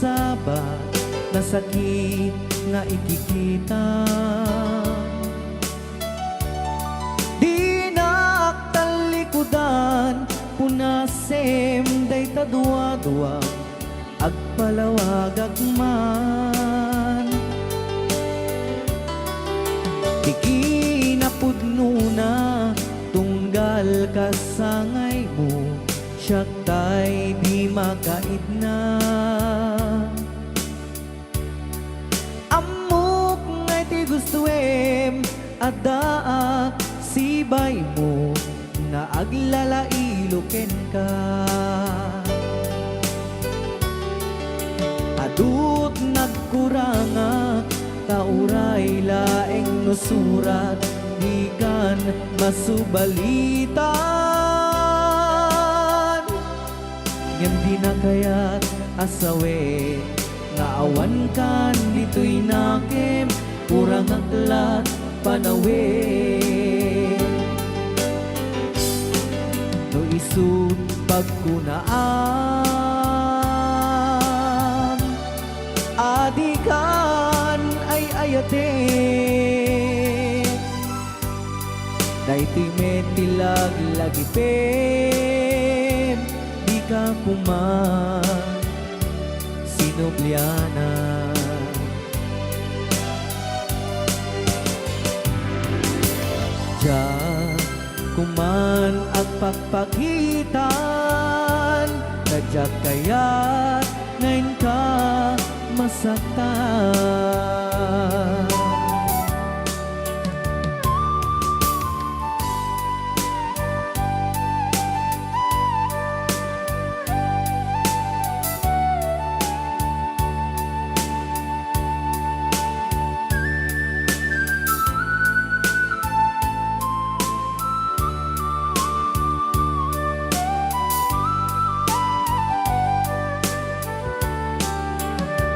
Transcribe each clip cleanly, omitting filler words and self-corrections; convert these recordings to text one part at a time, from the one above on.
sabat na sakit nga ikikita. Di naktalikudan punasem day tadua-dua agpalawag agman. Di kinapudno na tunggal kasangay mo, siya tay di makait na. Amok ngay ti gustuem adaa sibay mo nga aglalailuken ka. Adut nagkuranga kauray laeng nusurat di kan masubalitan. Ngem di na kaya't asawe nga awan kan dito'y nakem kurang aklat panawe. No isut pagkunaam adikan ay ayate. Daito'y metilag lagipem di ka kuman sinubliana. Diyan kuman ang pagpagitan kadyak kaya't ngayon ka masaktan.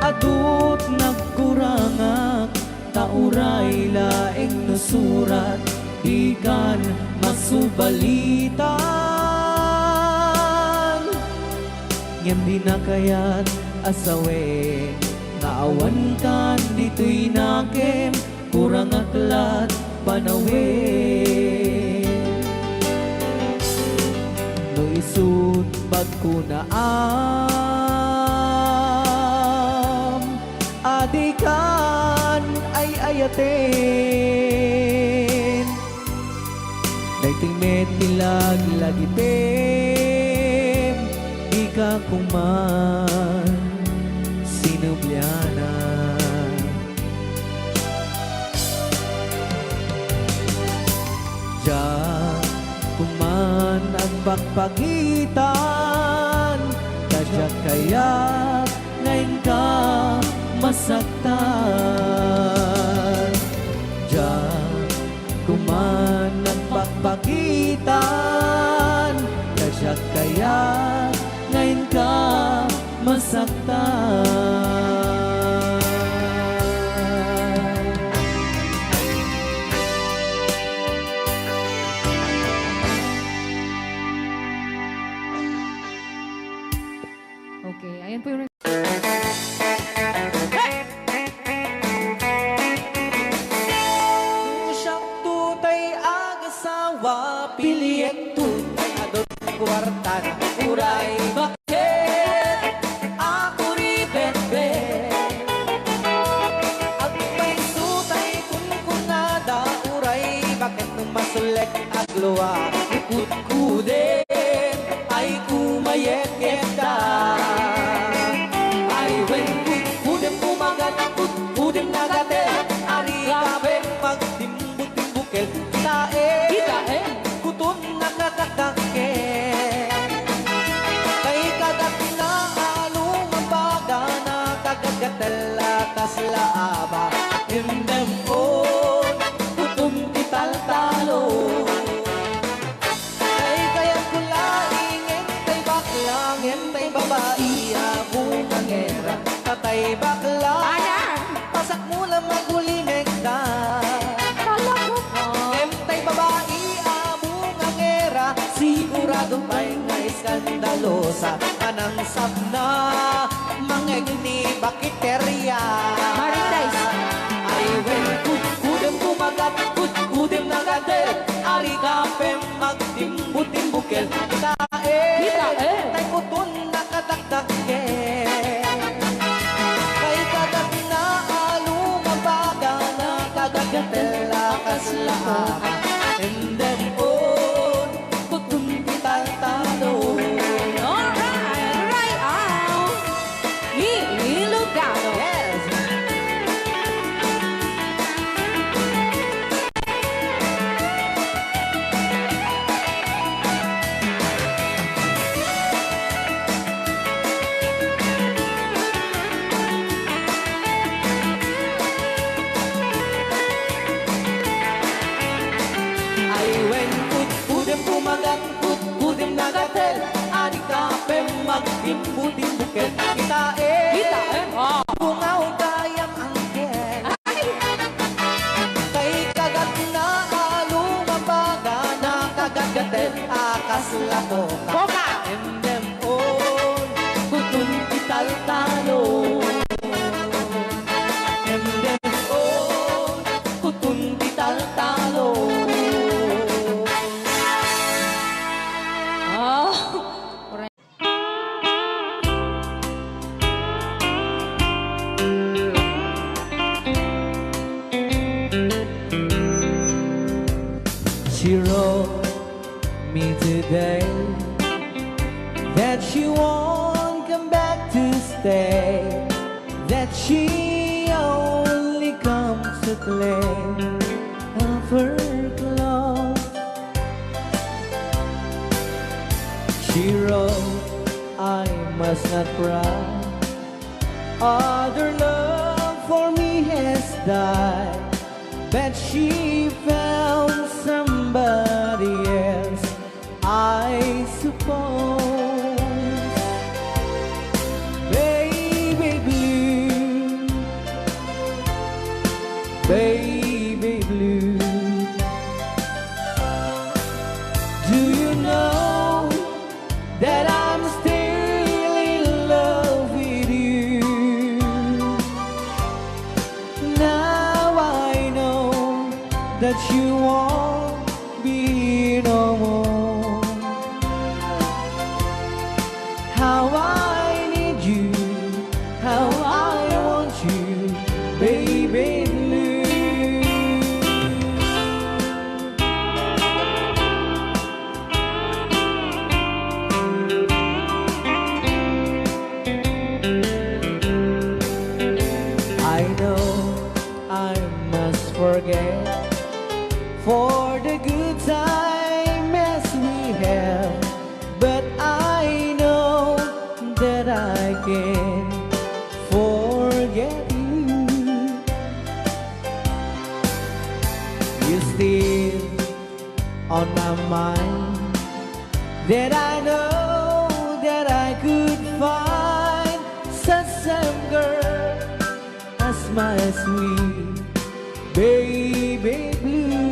Adut nagkurangak tauray laeng nusurat di kan masubalitan. Ngem di na kaya't asawe nga awan kan dito'y nakem kurang aklat panawe. No isut pagkunaam adikan ay ayaten. Dayto'y metilag lagipem di ka kuman sinubliana. Diyan kuman ang pagpagitan kadyak kaya't ngayon ka masaktan. Diyan kuman ang pagpagitan kadyak kaya't ngayon ka masaktan. Okay, ayan po yung piliyek tutay adot kwarta na uray. Bakit ako ribet-bet at may sutay kunkunada uray. Bakit nung masulek at luwa ikut-kuden ay kumayet-yeta. Ay when kut-kuden kumagat kut-kuden nagate ari kabeng magdimbut-dimbukel kitae kutun nakakakake. Kay kagat na anong mabaga nakagagatala kaslaaba indemon kutum ital-talo. Kay kaya kulaingin tay baklangin tay babae abungang era tatay bakla pasak mula magulinek ka. Sigurado pa'y nga iskandalosa anang sabna mga eg ni bakiterya. Marites. Ay wen kudem kumagat kudem nagader. Ari kapem magtimbutimbukel. Tae tay kutun nakadakdakel. Kay kagat na alumabaga na kagagatela kaslaha. And then on kutun pital-talo. Alright, right out. Ilugano. Yes. Ay wen kudem kumagat kudem nagatel. Ari kapem magtimbutimbukel. Kitae bungaw kayang angkel. Kay kagat na alumabaga na kagagatel akas lato Boka. Endem on kutun pital-talo. Endem on kutun pital-talo. Oh. Alright. She wrote me today that she won't come back to stay, that she only comes to claim of her clothes. She wrote, I must not cry, other love for me has died, but she found somebody else, I suppose. Baby blue, baby blue, do you know that I'm still in love with you? Now I know that you won't be no more. How I need you, how I want you, baby blue. I know I must forget for the good time as we have, but I know that I can forget you. You're still on my mind, that I know that I could find such a girl as my sweet baby blue,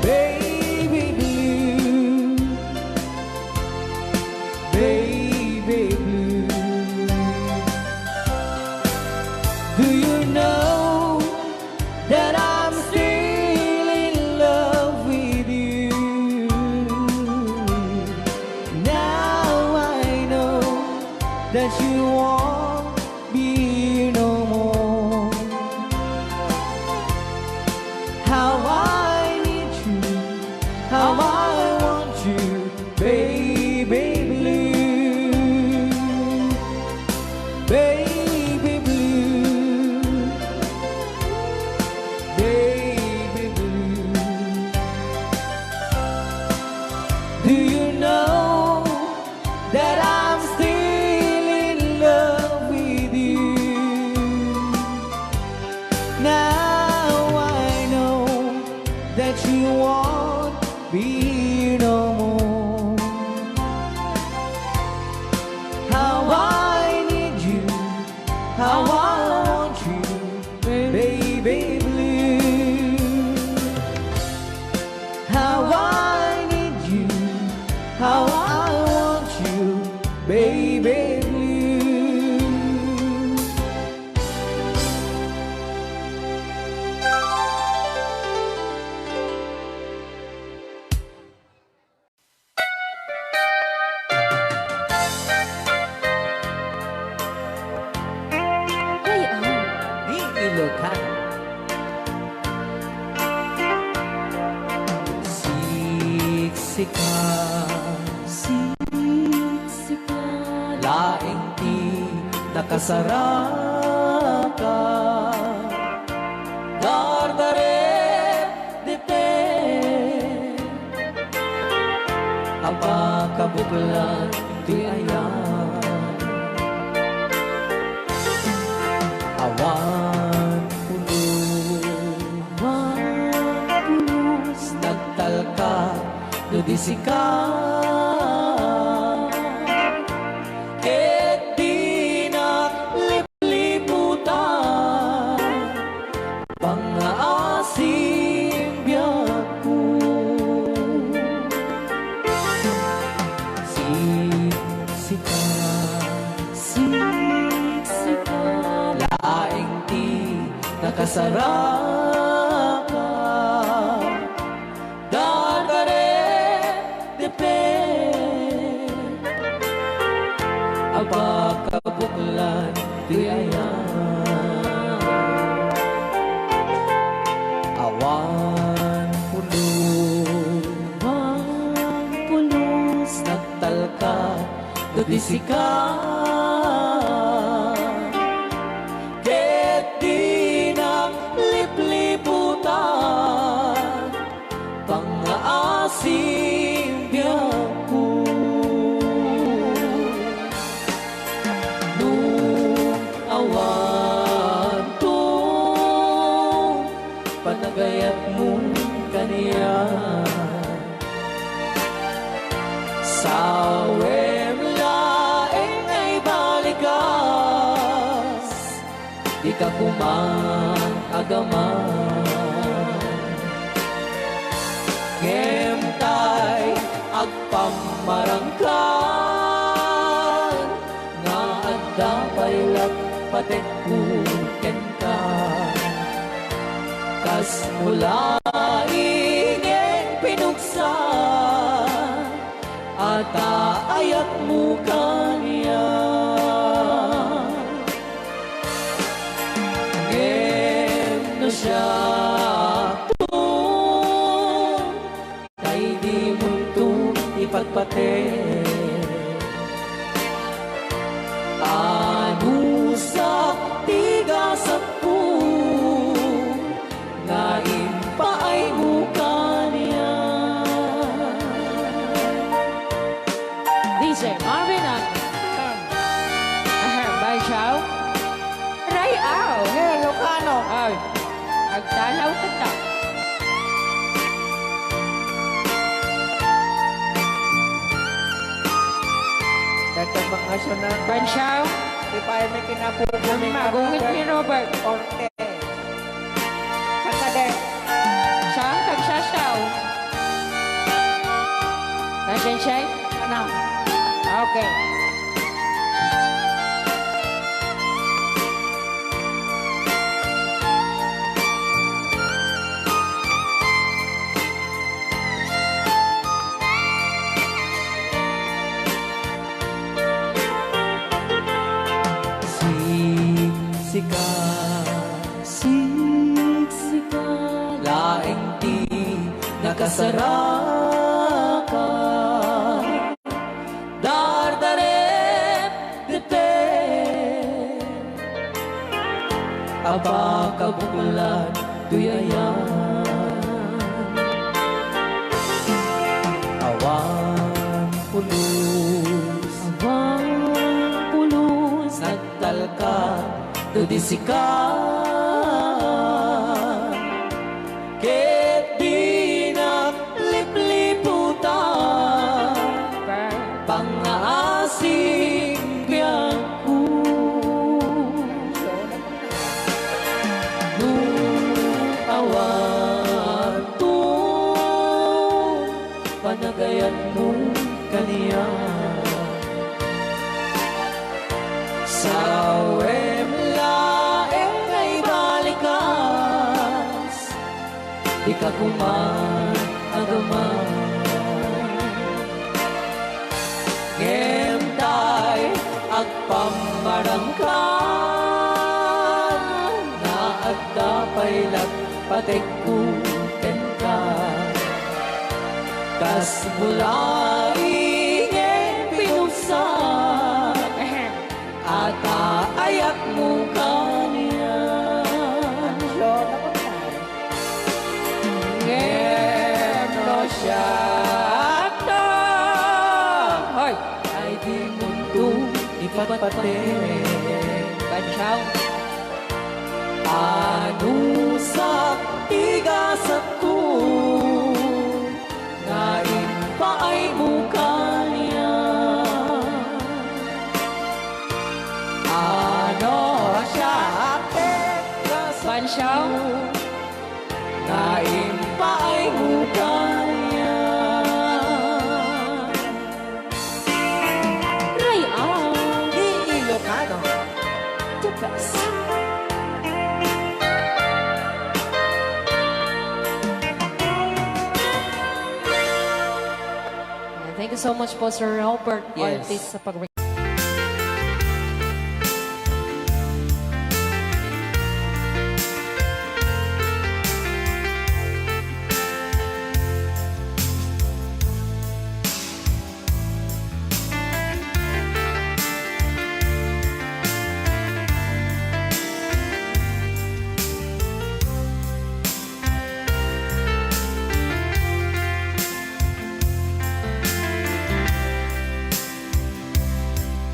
baby blue, baby blue. Do you know that I'm still in love with you? Now I know that you won't be no more. How I need you, how I want you, baby blue, baby blue, baby blue. Do you know that I'm still in love with you? Now I know that you won't be no more. How I need you, how I want you, baby blue. How I need you, how I want you, baby siksikan, laing di nakasaraka, dardaret depend, apa kabuklan di ayan, awan pulos, nagtalka dudisika, et di naglipliputan, pangaasim biyaku, siksikan, laing di nakasaraka, dardaret depend, aba kabuklan di ayan, awan pulos, nagtalka dudisika, ket di naglipliputan, pangaasim biyaku, nung awan panagayat mo kaniya, sawem laeng ay balikas, di ka kumang agaman, ngemtay agpamarangkan, nga adda paylat patekkuken ka, kas mula ingin pinuksa, at ayat mo kaniya, ngem no siya kay di muntong ipagpate, anusak tigasak po, nga impaay mo kaniya. DJ Marvin at Bay Chow. Ray Ao. Hey, Lucano! Ay, agdalaw ka ta. Dagdag mga syunan. Ban Chow. Di pa ay may kinapupumi Magungit ni Robert. Orte. Sakade. Siyang tagsasaw. Nasyan siya? Ano? Okay. Siksikan, laing di nakasaraka, dardaret depend, aba kabuklan tuyayan, awan pulos, nagtalka dudisikan, ket di naglipliputan, pangaasim biyaku, nung awan panagayat mo kaniya, sawem laeng ay balikas, di ka kuman agaman, ngemtay agpamarangkan, na agda paylat patekkuken ka, Kas bulaing pinuksan at aayat mo kanya. Ngem siya to. Hoy, Ay di mundo ipatpatin. Bansyaw. Ano sa tigasat ko Nain pa ay mukanya Ano siya Bansyaw. Nain pa ay mukanya Rayan. Ilocano The best. Thank you so much po, Sir Robert Yes. Ortiz, sa pag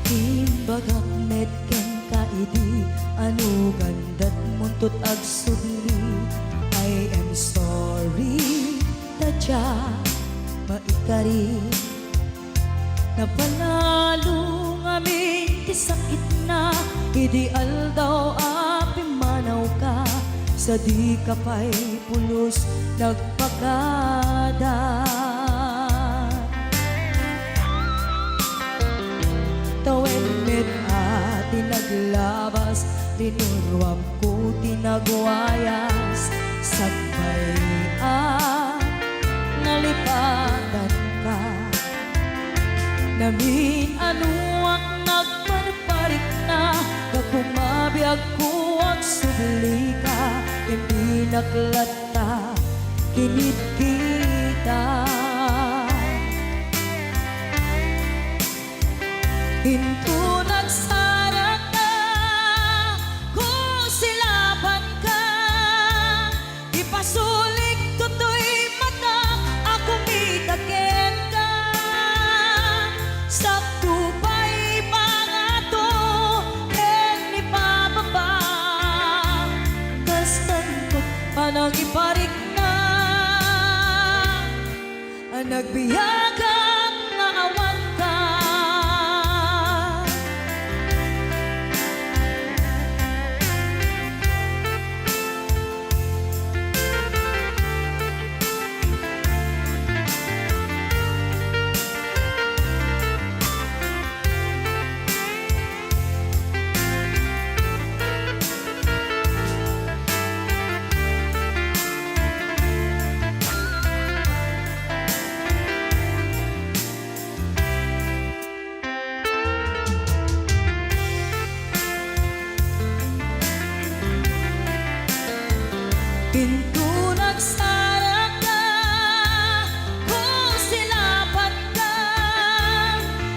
Timbagak medken kaidi Anu gandat muntut ag sudli I am sorry Tadya maikari Napanalo ngamin ti sakit na Ideal daw api manaw ka Sa di ka pa'y pulos nagpagada Tawen mit at tinaglabas Tinurwam ko tinagwayas Sagbayan nalipatan ka Namin anuak nagparparik na Kakumabiyag ko ang subli ka Hindi naklata kinit kita Hinto nagsarap na kung silaban ka Ipasulik toto'y mata ako mitakin ka Sakto pa'y pangato en ipababa Kastantot panang iparik na Ang nagbiyagang nga awan ka Pinto nagsarap na kung silaban ka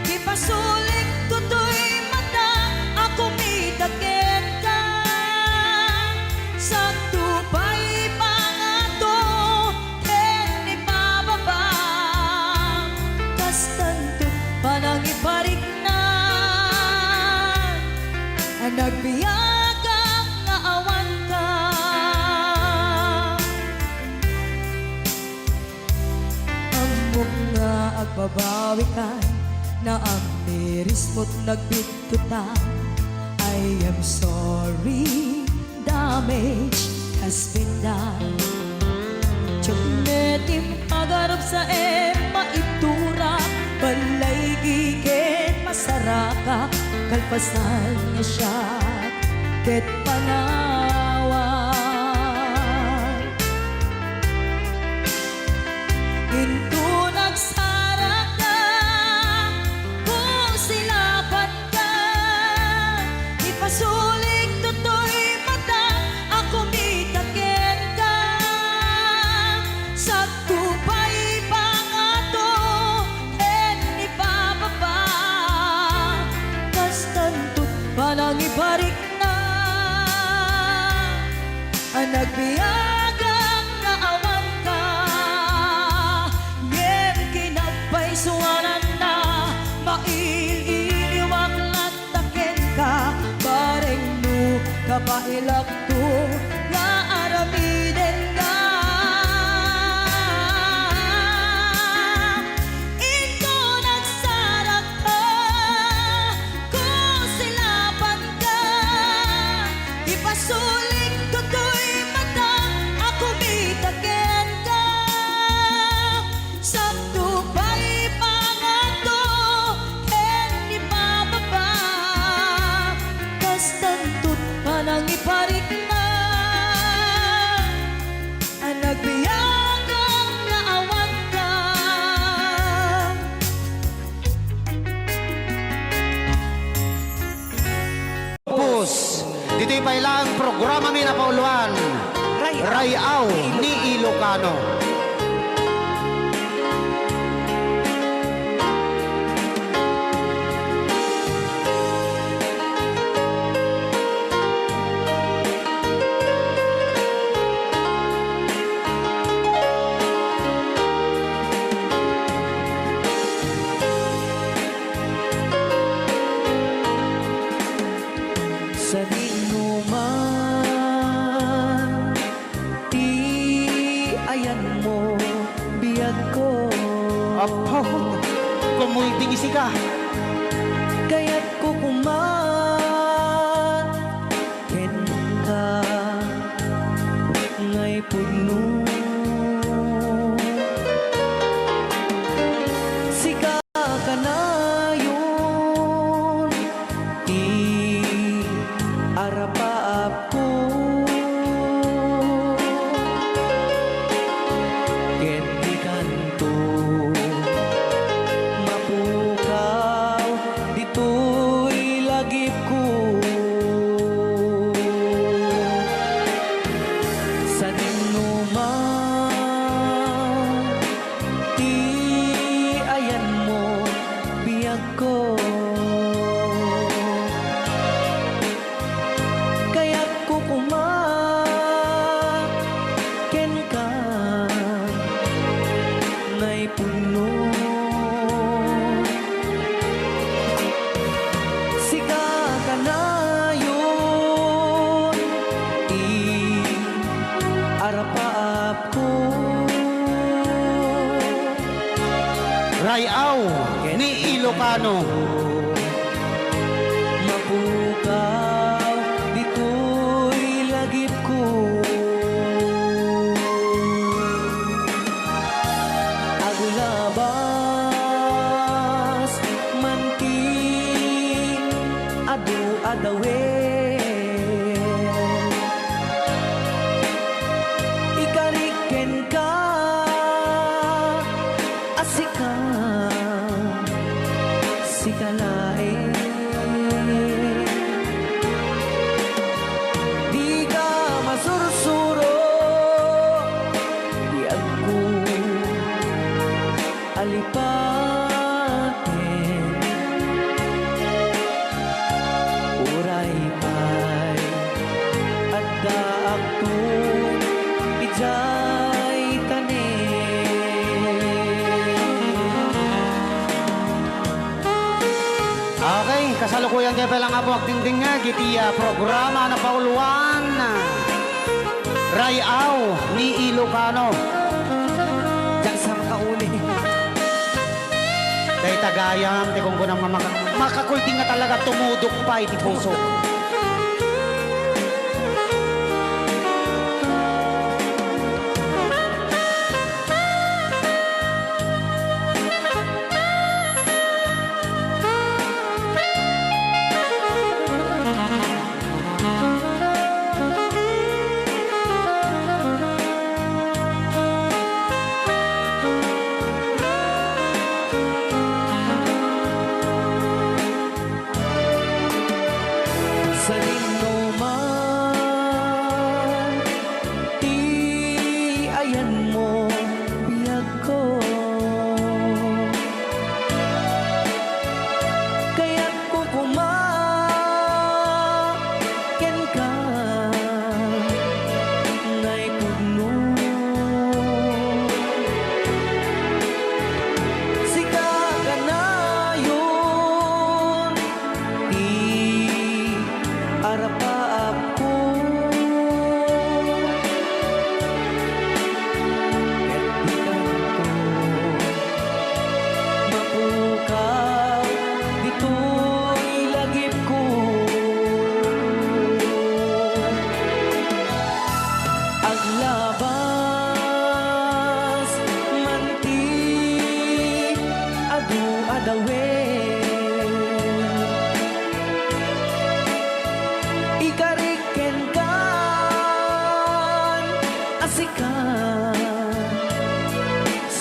Ipasulik toto'y mata ako mitakin ka Sakto pa'y pangato en ipababa Kastanto panang iparik na Ang nagbiyagang nga awan ka nga agbabawi ka na ang miris mo't nagbitutan I am sorry, damage has been done Tsunetim pagarap sa maitura Balay gigit masaraka Kalpasan niya siya ket panawan Hinto nagsarap na kung silaban ka Ipasulik toto'y mata ako mitakin ka Sakto pa'y pangat nagbiyagang naawan ka. Ngem kinapay suwanan na, maililiwag lataken ka. Bareng no, kapailak to, nga aramiden ka. Ito nagsarak ka, kung silapan ka. Ipasuling tutoy mata, ako mitaken ka. Sakto pa'y pangato, ken ni bababa. Kastantut panang iparik na, ang nagbiyagang naawang ka. Pus, dito'y pailang programa mi na pauluan. Rayaw ni Ilocano. Sa dinuman, di ayan mo, biyag ko. Apo, kumulting isi ka. Kaya't kukuman, ken ka, ngay puno. Sika ka na yun, di arapaap ko. Ken di kanto, mapukaw, dito'y lagip ko. Sa dinuman, di ayan mo, biyag ko. Kaya't kukuman, ken ka, ngay puno. Sika ka na yun, arapaap ko. Rayaw ni Ilocano. Mapukaw, dito'y lagip ko. Agulabas, manting, adu-adawen. Ikariken ka, asika, sikalae. Di ka masursuro, di ako alipatin. Uray pa'y at daak to, ijay tanin. Okay, kasalukuyan kayo palang apo agdingding nga. Gitiya programa na pauluan. Rayaw ni Ilocano. Diyan sa makauli. Dahil tagayam, di kung kunang makakulting nga talaga tumudok pa iti puso.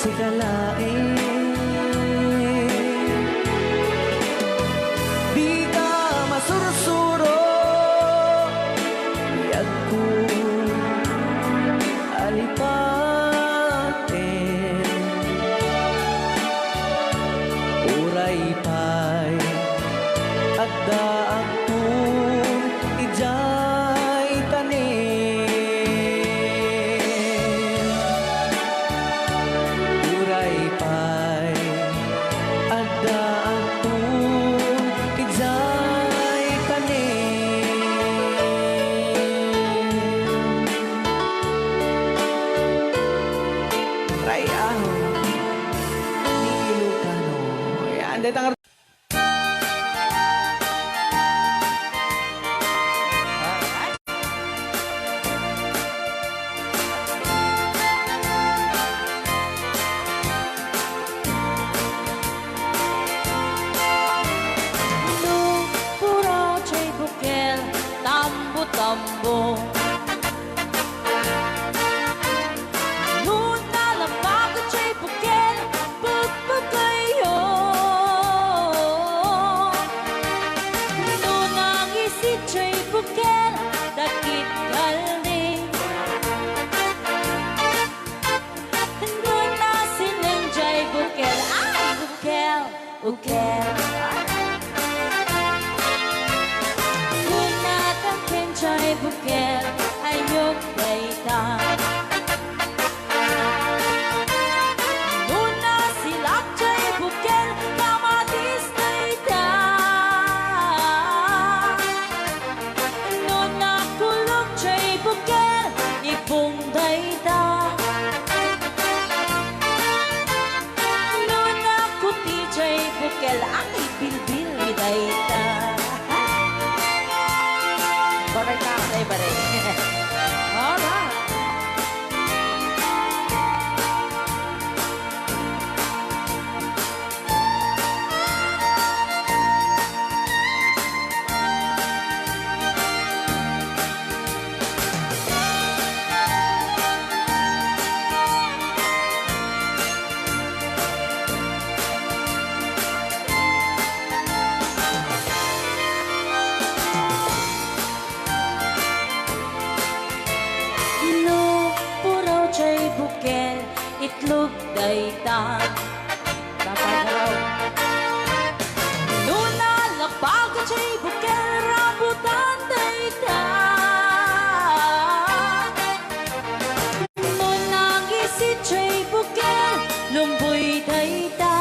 si kalain. Di ka masursuro, biyag ko alipatin. Uray pa'y agda ako ijay tanin. Uray pa'y agda ako ijay tanin. Rayaho ni Ilocano. Yan, dito ang Puro chay bukel, tambo-tambo. Luna lang bago chay bukel, pagpagayo. Nunang isi chay bukel, dakit galing. Nuna silang chay bukel, ay bukel, bukel. Chay bukel ayok baita. Nuna silap chay bukel kamatis baita. Nuna kulog chay bukel ipong baita. Nuna kuti chay bukel ang ibilbil baita. Bakit na ako tayo ba rin? Alright. Bukel, itlog dayta. Kapagalaw. Nuna lapag chay bukel, rambutan dayta. Nuna gisi chay bukel, lumboy dayta.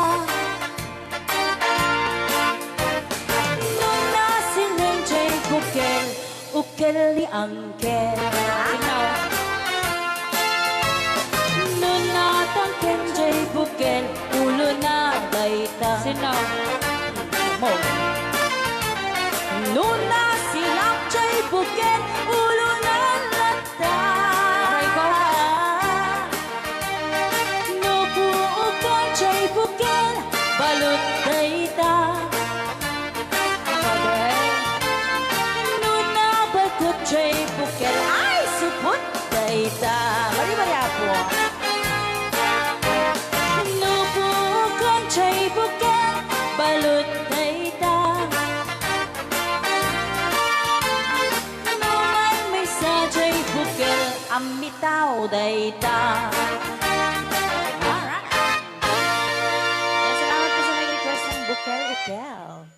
Nuna siling chay bukel, ukel ni angkel. Kenjay bukel, ulo na dayta. Sinaw mo. Nuna silap chay bukel, ulo na lata. Nubuukan chay bukel, balot dayta. Nuna bagot chay bukel, ay supot dayta. Bari-bari ako. Chay bukel, balot dayta. Naman may sa chay bukel, amitaw dayta. Alright. Yan, salamat po sa nag-request ng bukel-ukel.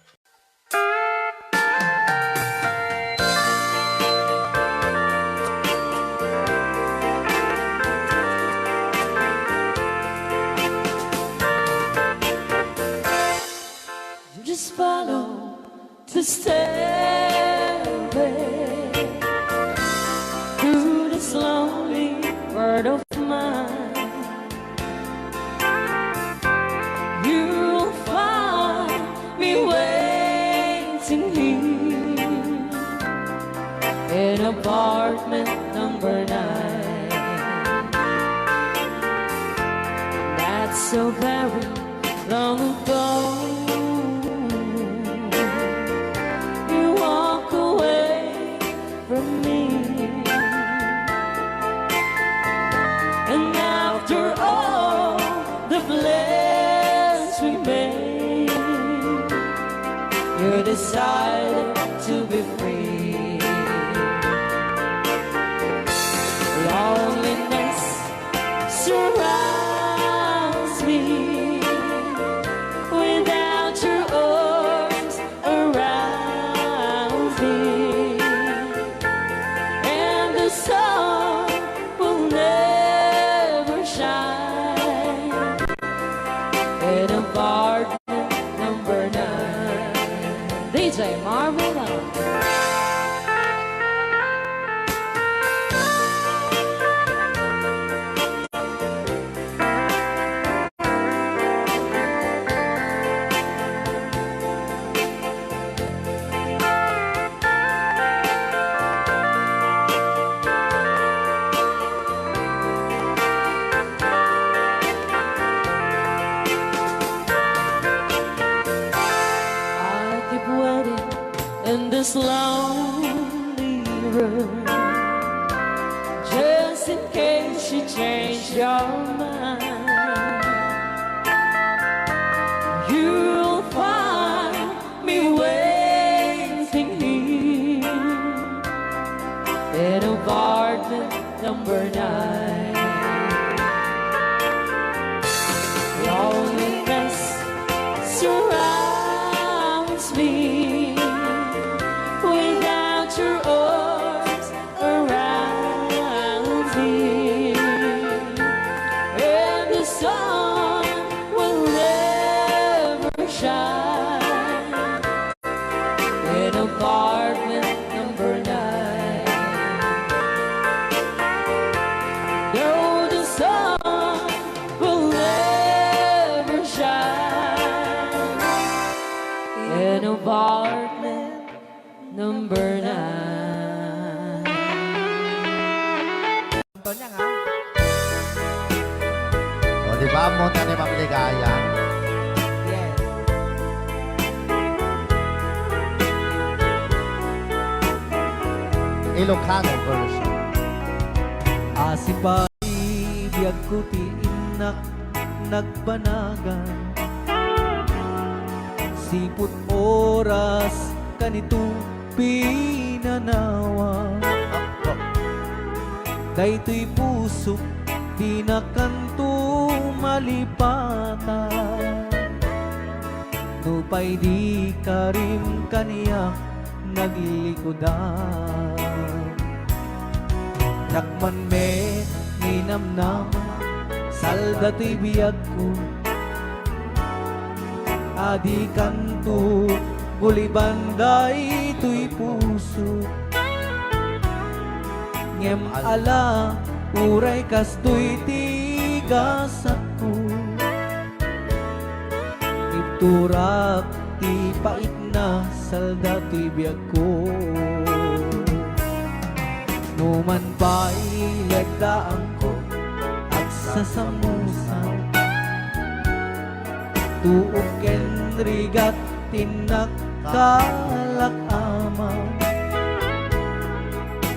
Just follow the stairway through this lonely world of mine. You'll find me waiting here in apartment number 9. That's so very long ago. And after all you decided to be free. Loneliness surrounds me without your arms around me, and the sun will never shine in apartment number 9. DJ Marvela. I keep waiting in this lonely room, just in case you change your mind. You'll find me waiting here in apartment number 9. Loneliness surrounds me without your arms around me, and the sun will never shine in apartment number 9. No, the sun will never shine in apartment number 9. Tonya nga. O, di ba? Munta ni Ma'am Ligaya. Yes. Ilocano version. Asipay biyag ko ti inak nagbanagan, sipot oras kanito pinanawa. Daytoy puso di na kanto malipatan, nupay di ka rin kaniya naglikodan. Nakman me ninamnam salda to'y biyag ko, adi kanto gulibanday to'y puso. Ngem ala uray kastoy tigas ako, iturak ti pait na salda to'y biyag ko. Numan pa'y lagdaan ko at sasamusan, tuok ken rigat tinakkalak amang.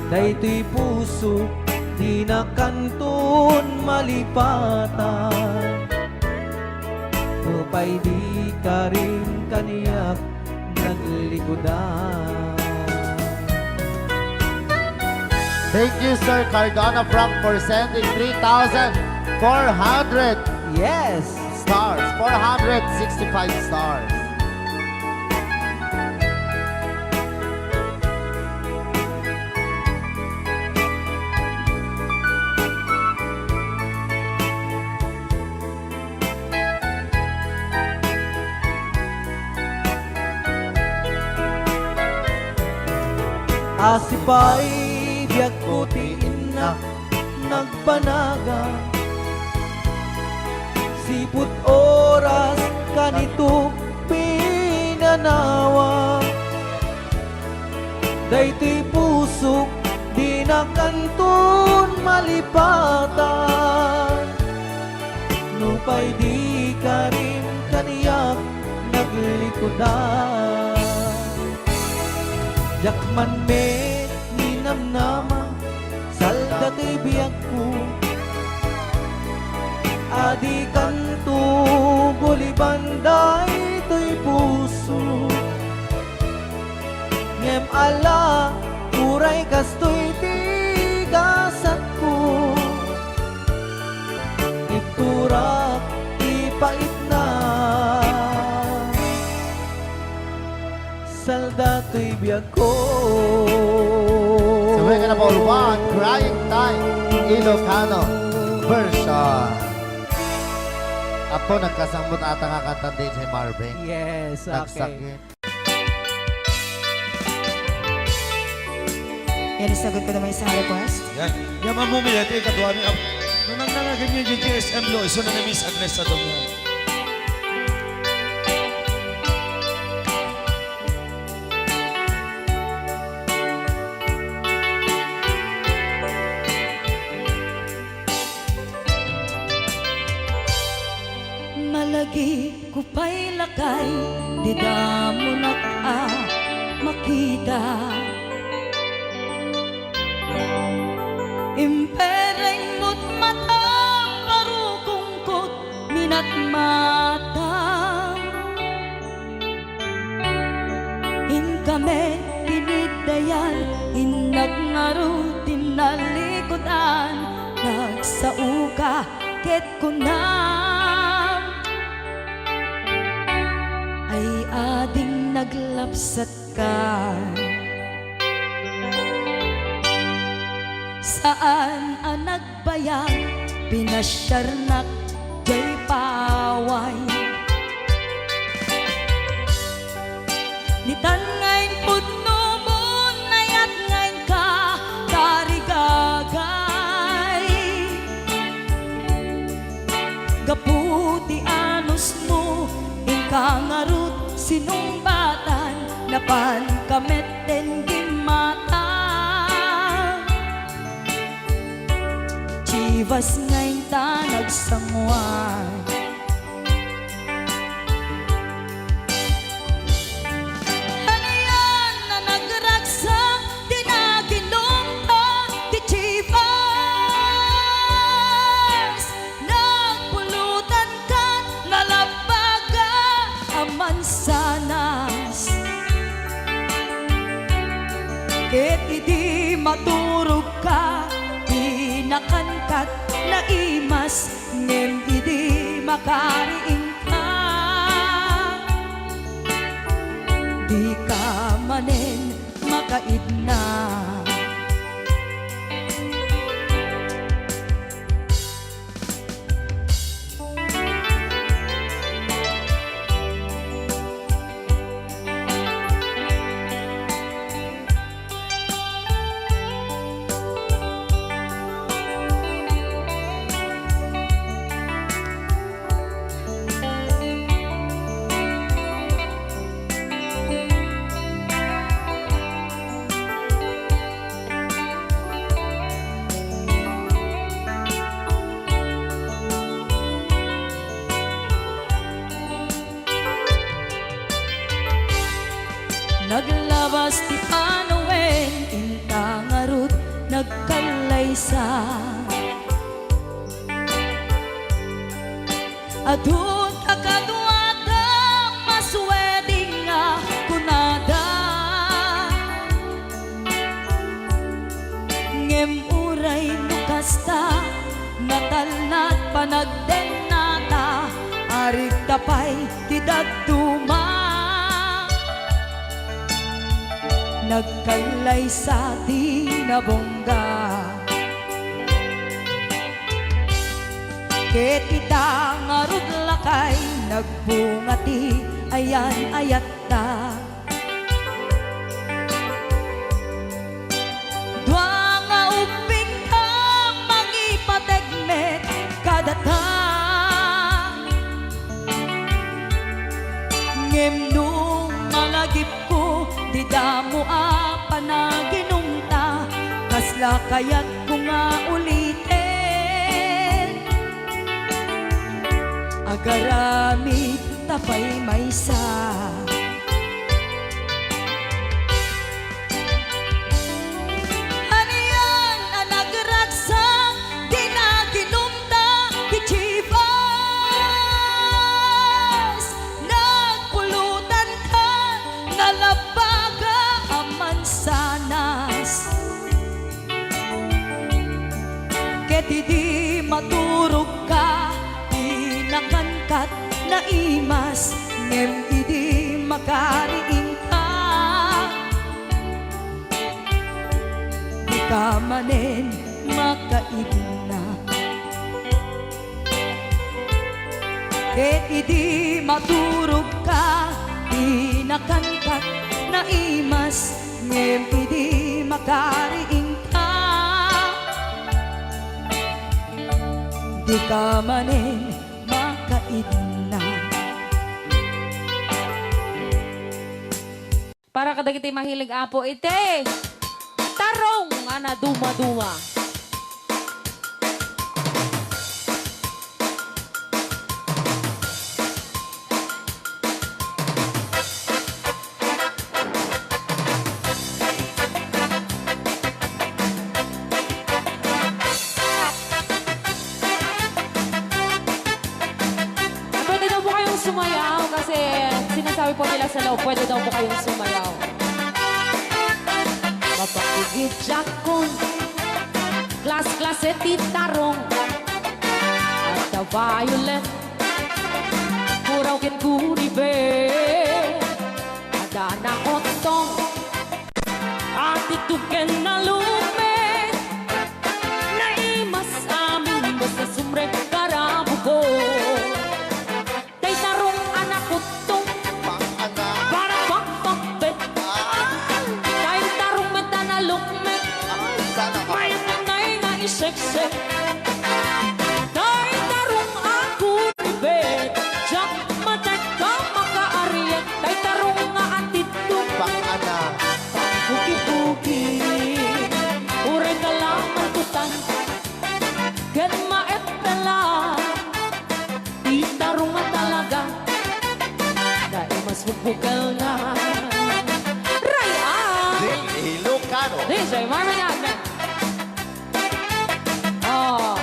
Daytoy puso di na kanton malipatan, upay di ka rin kaniyak naglikodan. Thank you, Sir Cardona Frank, for sending 3,400 Yes! stars. 465 stars. Asipay biyag ko ti inak nagbanaga, siput oras kanito pinanawa. Daytoy pusok di na kanton malipatan, nupay di ka rin kaniyak naglikodan. Yakman me ninamnama salda to'y biyag ko, adi kanto gulibanday to'y puso. ala uray kastoy tigasat ko iturak ipait na salda to'y biyag ko. Sabay ka na Paul Juan, Crying Time, Ilocano version. Apo, nagkasambot ata nga kanta din si Marvin. Yes, okay. Nagsakit. Yan, isagot ko naman isang request. Yan. Yaman mo milete, katuwa ni Apo. Nung nangangaganyan yung KSM lo, iso na na-miss Agnes sa doon. Malagi ko pa'y lakay, di da mo makita. Impereng mo't matang parukungkot minat mata. In kami pinidayan, inag ngarutin na likodan, nagsauka ket kunam. Ay ading naglapsat ka. Saan ang nagbayag, pinasyarnak jay paway. Nitan ngayon pudno mo, nayat ngayon ka, karigagay. Gaputi anos mo, inkangarut sinumbatan, napan kamet den di mata. Chivas ngayon ta nagsangwan. Ano yan na nagragsak, di naginom ka, di Chivas. Nagpulutan ka, nalabaga, aman sanas. Ket idi maturog ka, nakankat na imas, ngem idi makariing ka. Di ka manen makaidna. Naglabas ti Panowen, intangarut nagkalaysa. Adun akaduada, masweding nga kunada. Ngem uray nukasta, natalnat panagdenata, arig tapay ti daduma. Nagkalay sa di nabongga. Ket ita ngarud lakay, nagbungati ayan ayat ta. Dua nga uping ka, mangipategmet kadata. Ngem nung malagip ko, di damo panaginumta, kasla kayat ko nga ulitin. Agarami tapay maysa. Ano yan ang nagragsak, di naginumta, di Chivas. Nagpulutan ka, nalabaga, aman nakangkat na imas ngem idi makariing ka. Di ka manen makaigna, ket idi maturog ka. Di nakangkat na imas ngem idi makariing ka. Di ka manen makaidna. Para kadagiti mahilig apo ite. Tarong ana duma-duma. Pwede daw po kayong sumayaw kasi sinasabi po nila sa loob, pwede daw po kayong sumayaw. Mapakigit jakon, klas-klase titarong, at the violet, kuraw kin kuribe, ada na kontong, at ituken na lume, na imas amin basta sumre karabo ko. Tay tarong anak kutong, para pagpapit, tay tarong meta na lukmet, may nanay nga iseksek. Tay tarong ako ribet, jak matek ka makaariet, tay tarong nga atitong, puki-puki, ure ka lang magkutan, ken maet pala, di tarong nga talaga, dahil mas bukbukal na. Raya! Ilocano. DJ Marvin Agnes. Oh,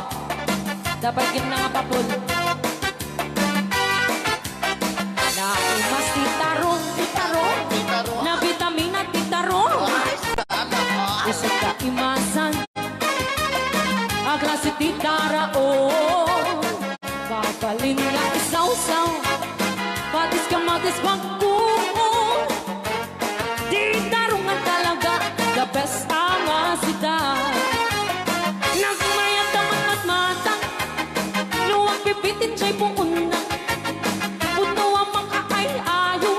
dapat gina nga papul. Na imas titarong, na vitamina titarong. Isa ka imasan, agrasi titarao. Papalin nga isaw-saw, patis ka matis pagkuon. Titarong nga talaga, the best ang asidad. Nagmayat ang matmatang, luwag pipitin siya'y puuna. Puno ang mga ay-ayo,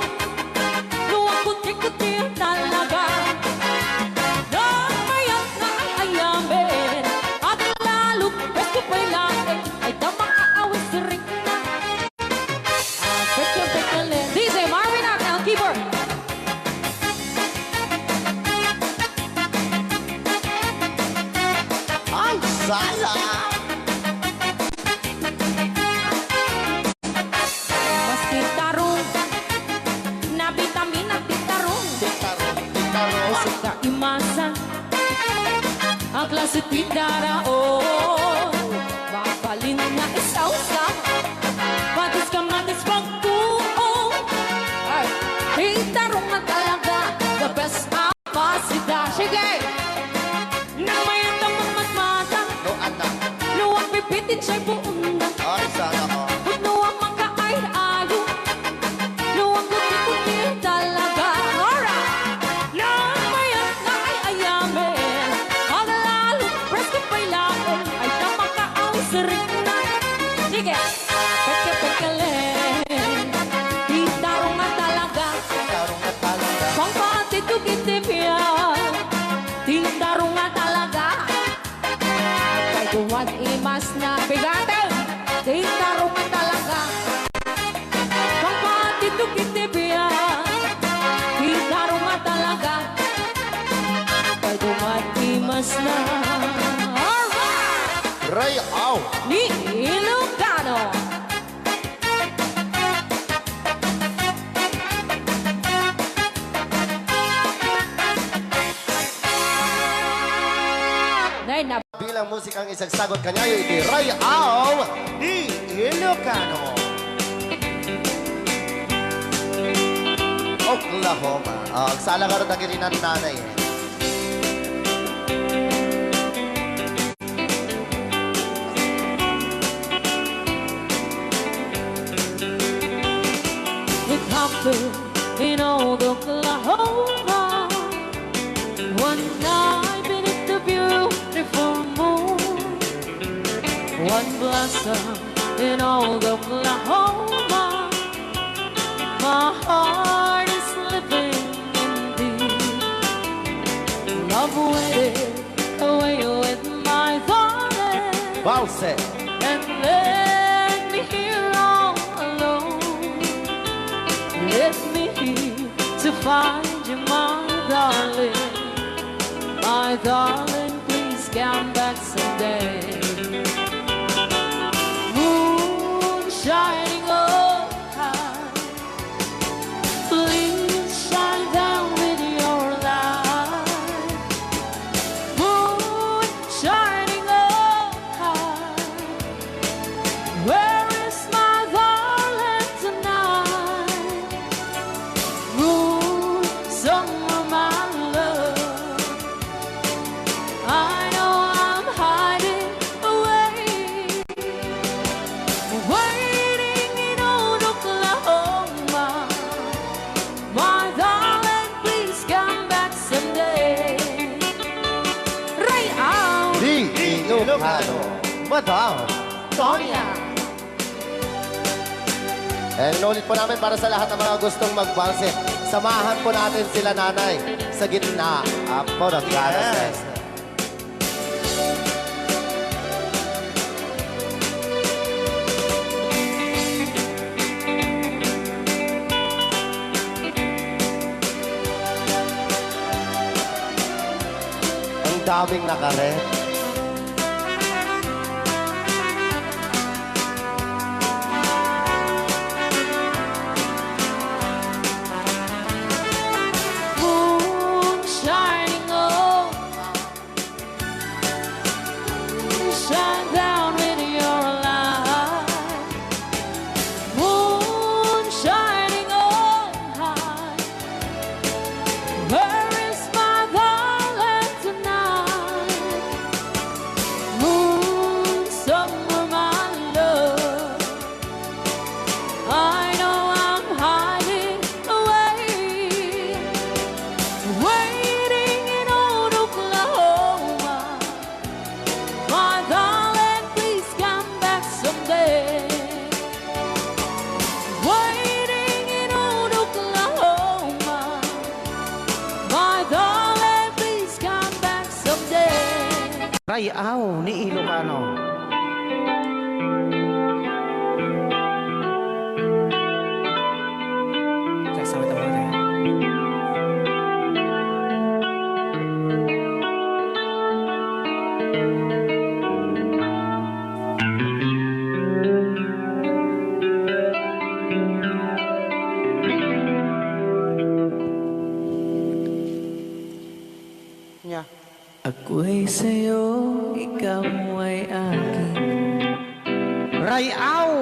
luwag kuti-kuti talaga. Nagmayat na ay-ayamin, at lalo best ko pa'y lain, ay damang kaawis rin na. Pekya-pekya-len, DJ Marvin Agnes, keyboard. Ay, sala. Mas titarong, na vitamina titarong. Usap ka imasan, ang klase titaraon. Mapalin na isaw-saw, patis ka matis pagkuon. Ay, titarong na talaga, the best ang pasida. Sige! Nang mayat ang matmatang, luwag pipitin siya'y puuna. Ay, sana ko. Puno ang mga ay-ayo, luwag kuti-kuti talaga. Alright! Nang mayat na ay-ayamin, ang lalo presko pa'y lain, ay tamang kaawis rin na. Sige! Peke-pekelen, titarong nga talaga, pang patitugitipyan, titarong nga talaga. Kay duwan imas na bigatin, titarong nga talaga. Pang patitugitipyan, titarong nga talaga. Kay duwan imas na. Alright! Ray, aw. Ni Ilocano. Nay na Bilang musikang isagsagot kanyayo, iti Ray, aw. Di Ilocano. Oklahoma. Agsala ka rin na gininan nanay. been in old Oklahoma. One night beneath the beautiful moon, one blossom in old Oklahoma. My heart is living in deep love, waited away with my darling. Valse. And let me here all alone. Let me here to find you, my darling. My darling, please come back someday. Moon shining oh high, please shine down with your light. Moon shining oh high, where is my darling tonight? Moon, somewhere my love, I know I'm hiding away, waiting in old Oklahoma. My darling, please come back someday. Ray out, Di Ilocano. Madam. Sonia. And inulit po namin para sa lahat ng mga gustong magbalse. Samahan po natin sila nanay sa gitna po ng Garas. Ang daming nakaret. Moon shining oh, shine down with your light. Moon shining oh high, where is my darling tonight? Moon, somewhere my love, I know I'm hiding away, waiting in old Oklahoma. My darling, please come back someday. Waiting in old Oklahoma. My darling, please come back someday. Rayaw ni Ilocano. Sasabi tayo natin. Yeah. Ako'y sa'yo, ikaw ay akin. Rayaw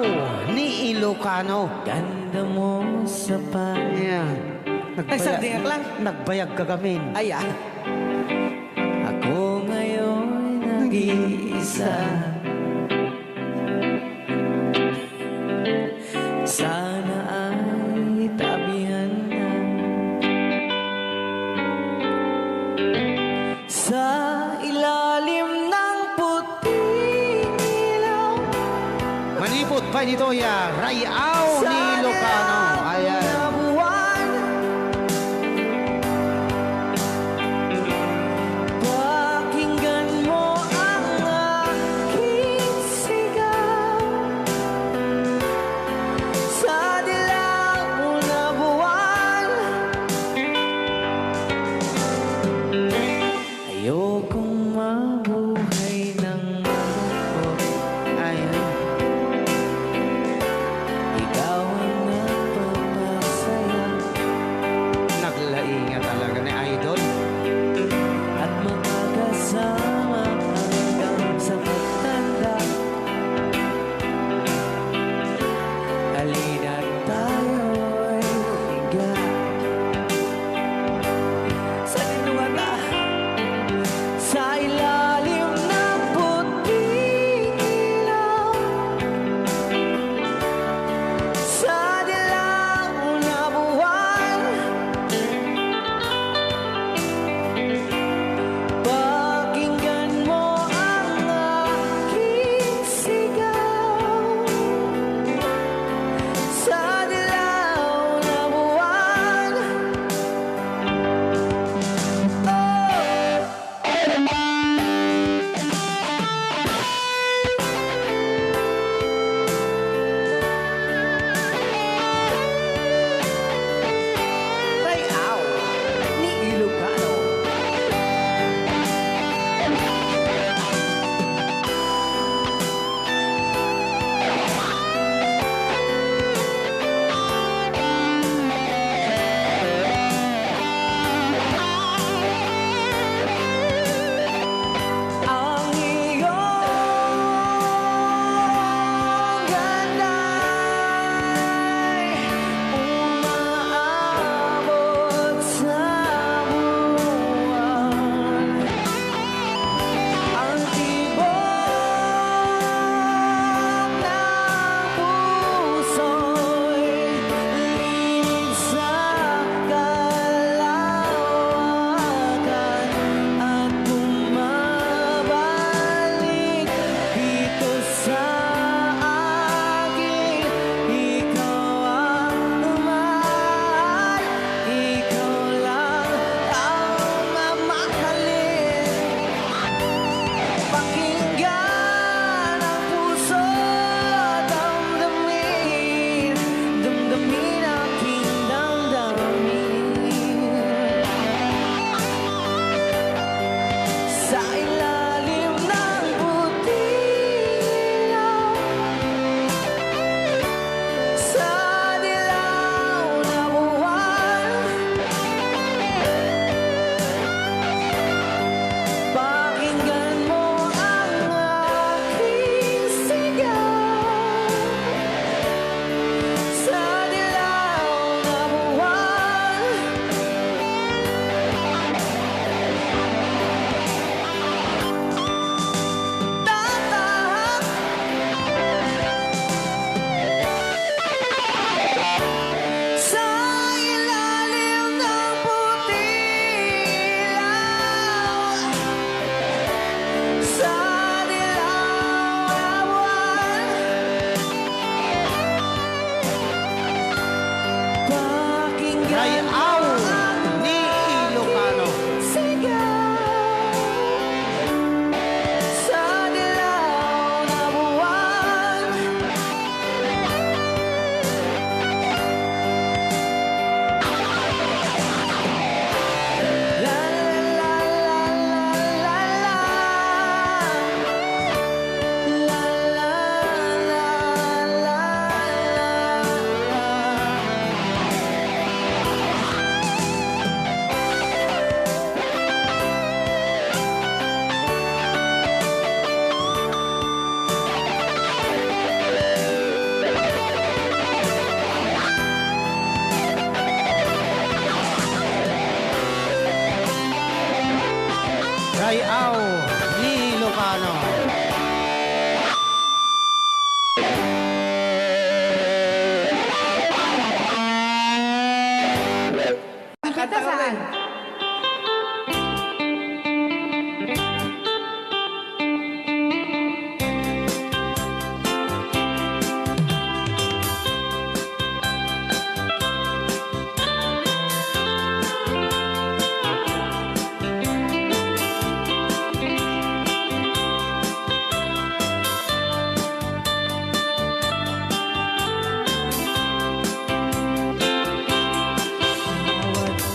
ni Ilocano. Ganda mo sa Ayan. Nagsabihan lang. Nagbayag kagamin. Ay, ako ngayon nag-iisa. Sana ay tabihan na sa ilalim ng puting ilaw. Manipot pa nito ya. Rayaw ni Ilocano. Ayan. Na buwan, pakinggan mo ang aking sigaw. Sa dilaw na buwan, ayokong mabuhay ng malungkot. Ayan. Ikaw ang Rayaw ni Ilocano. Sa dilaw na buwan. La la la la la la. La la la la Rayaw ni Ilocano. Kita saan?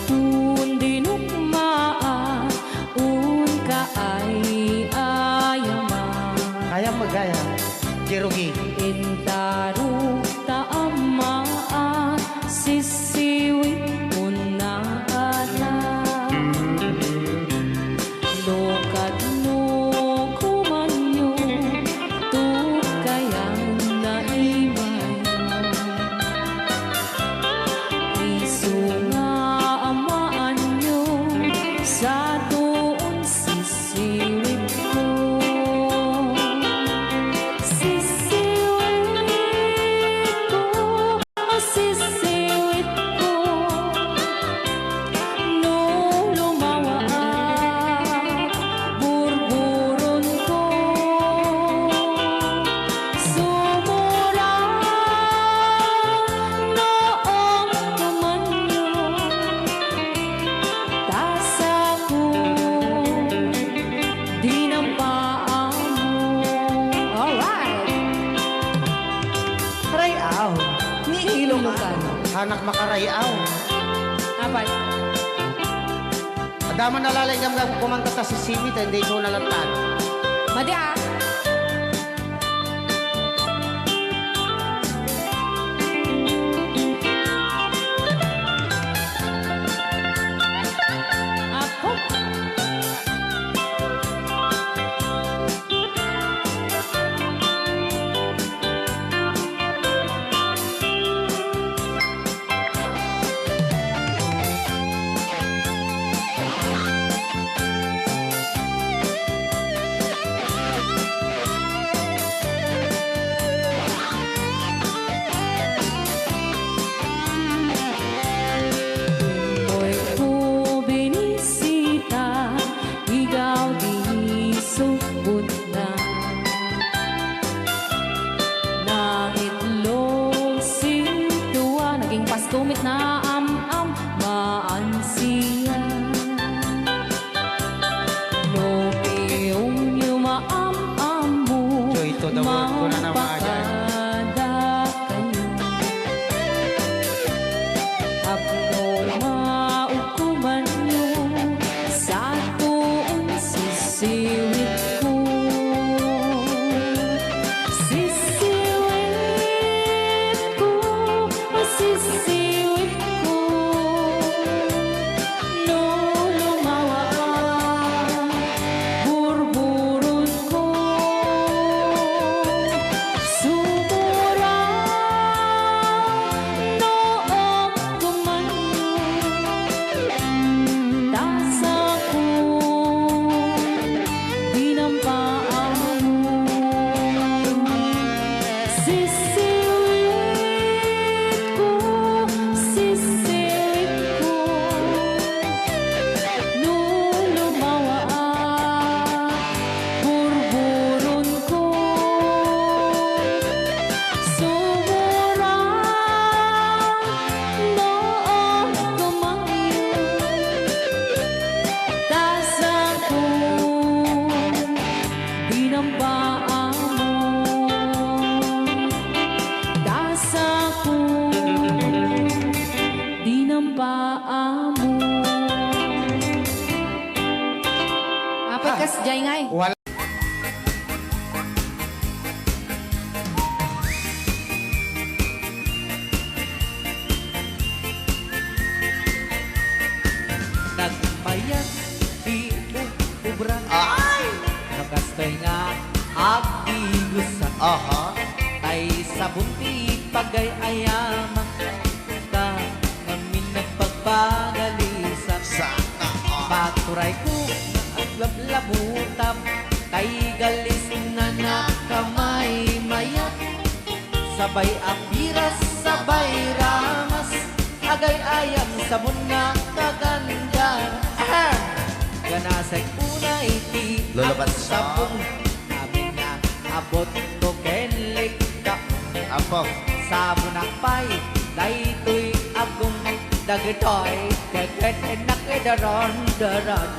Un dinukmaan, un kaayaman. Kaya magaya. Jerugi. Intaru taamaan, sisiwit mo na Lokat no kumanyo, tukayan na imay. Isu nga amaan nyo, sa doon sisiwit ko. Sisiwit ko, sisiwit ko. No lumawa burburon ko. Sumura noong kumanyo, tasa ko dinampaan mo. Alright! Rayaw ni Ilocano. Hanak makarayaw. Apa? Adaman nalalay nga kumanta ta si Simi, hindi ko nalatan. Madi ah. Ako? Hoy ko binisita, ikaw di subot na. Nang itlog sintuwa, naging pastumit na am-am, maansiya. No piyong yung maam-am mo, Joy to the world ko na naman dyan. mapada kayo. Apno maukuman nyo, sa tuon sisiwit ko. Sisiwit ko, sisiwit ko. paa mo. Apat kas jay ngay. Wala. Nagmayat di ubra Ay! Nakastoy nga abdi gusa Aha. Tay sa bunti pagay ayama Ta ngamin nagpagpagalisa Sana. Paturay ko at lablabutap Tay galis na nakamay mayat Sabay apiras, sabay ramas Agay ayam sabon na kaganda Ganasay unay ti Lulaban ang siya. sabong Amin na abot ko kenlik ka Apo. Sabon akpay, daytoy agong dagitoy Keket nakidaron-daron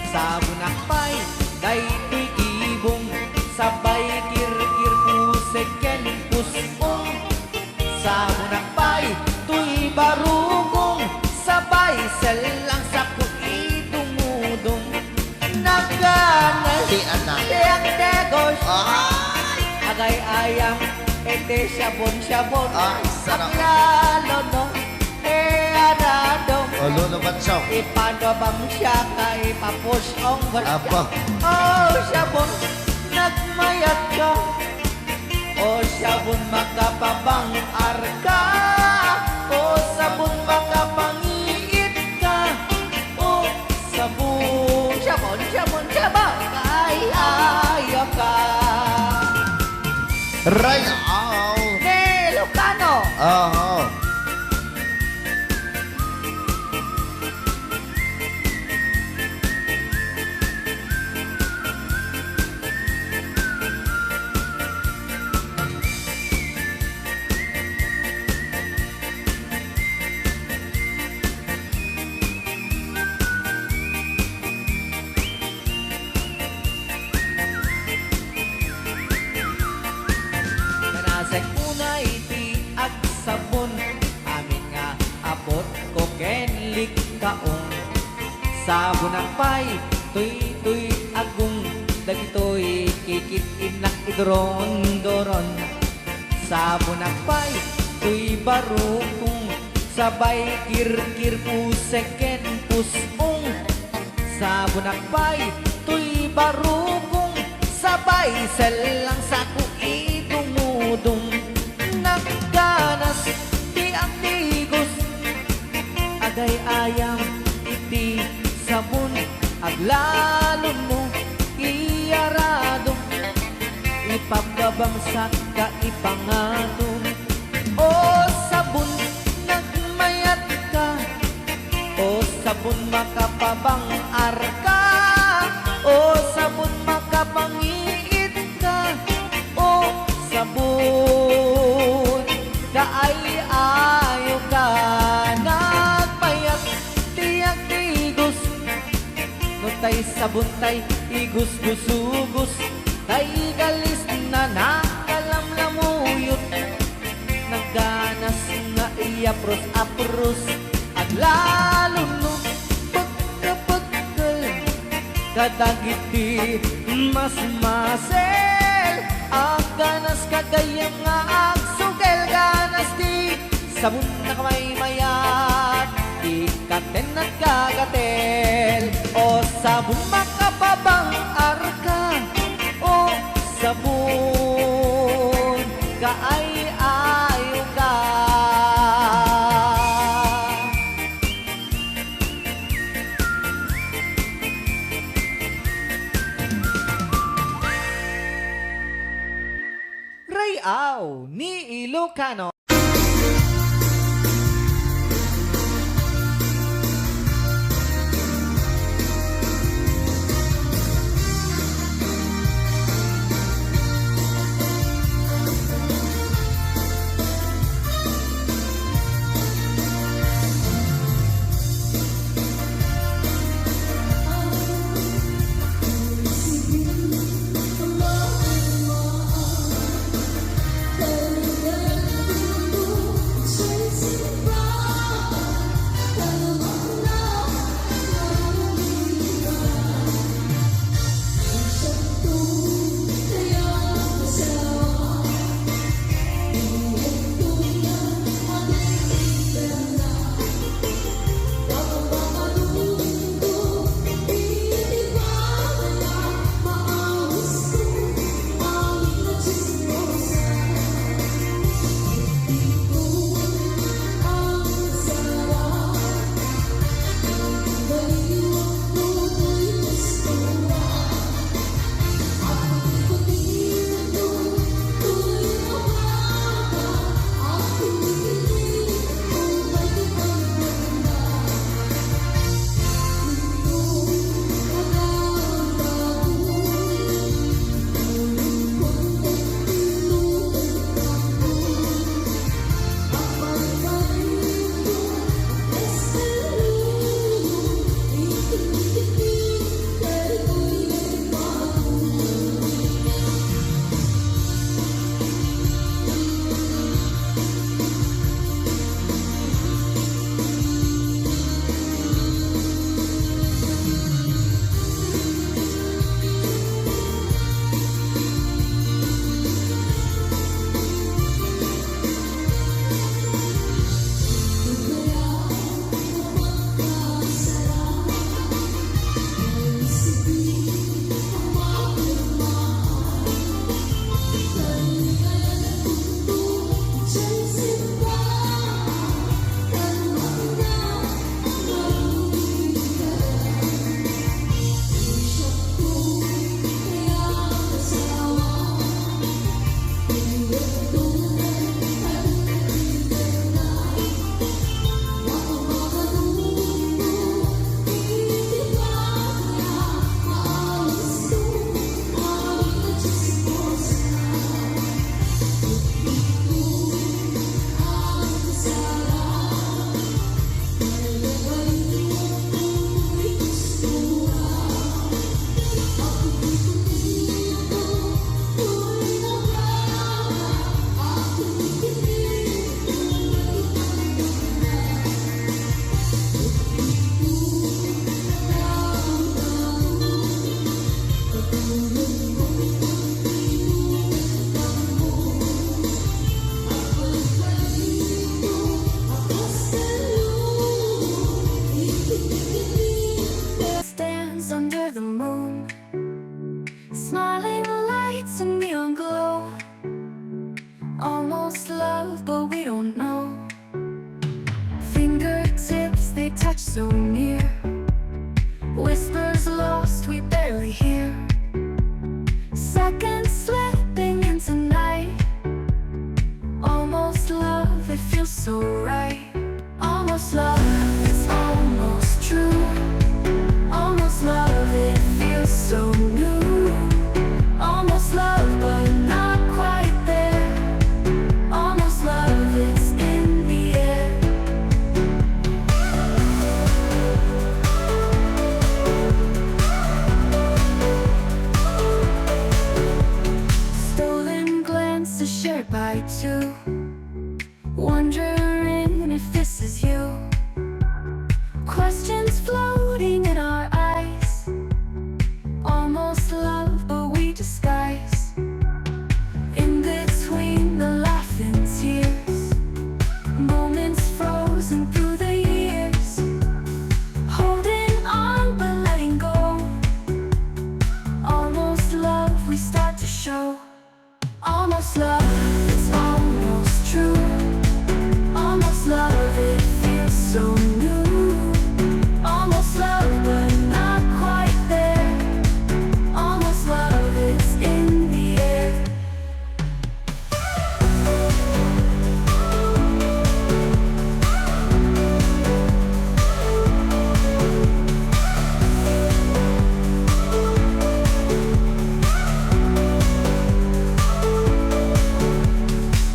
Sabon akpay, daytoy ibong Sabay kir-kir pusek ken pusong Sabon akpay, tuy barugong Sabay selang sa kuidumudong Nagganal, Di anak. tiyak degos Ay! Agay ayam, ete syabon-syabon Ay, sarap. Ang lalo no, anadong O, luluban siya. Ipano bang siya kay papush ong Apo. Oh, syabon, nagmayat ka Oh, syabon, makapabang arka Oh, sabon, makapangiit ka Oh, sabon, syabon, syabon, syabon Ay, ayaw ka Rayaw. Ilocano Aha. Kanasay unay ti ag sabon Amin nga abot ko kenlik kaong Sabon ang pay, tuy agong Dagitoy kikit inak idron-doron Sabon ang pay, tuy barukong Sabay kir-kir pusek ken pusong Sabon ang pay, tuy barukong Sabay selang sa kuidumudong Nagganas di ang tigos Agay ayam iti sabon Aglalon mo iyarado Ipagabang sa kaipangato O sabon nagmayat ka O sabon makapabang arka O sabon makapangiit ka O sabon kaay-ayo ka Nagpayak tiyak tigos No tay sabon tay igus-gusugos Tay galis na nakalamlamuyot Nagganas nga iapros-apros At lalo no pagkapagkal Kadagiti mas masel Ang ganas kagayang nga agsugel Ganas di sabon na kamay mayat Ikaten at kagatel O sabon makapabang arka O sabon kaay-ayo ka Rayaw ni Ilocano touch so near. Whispers lost, we barely hear. Seconds slipping into night. Almost love, it feels so right. Almost love, it's almost true. Almost love, it feels so new. Almost love, but not quite there. Almost love, it's in the air. Stolen glances shared by two, wondering if this is you. Questions floating in our eyes. Almost love, but we disguise. In between the laughing tears, moments frozen through the years. Holding on but letting go. Almost love, we start to show. Almost love, it's almost true. Almost love, it feels so new. Almost love, but not quite there. Almost love, it's in the air.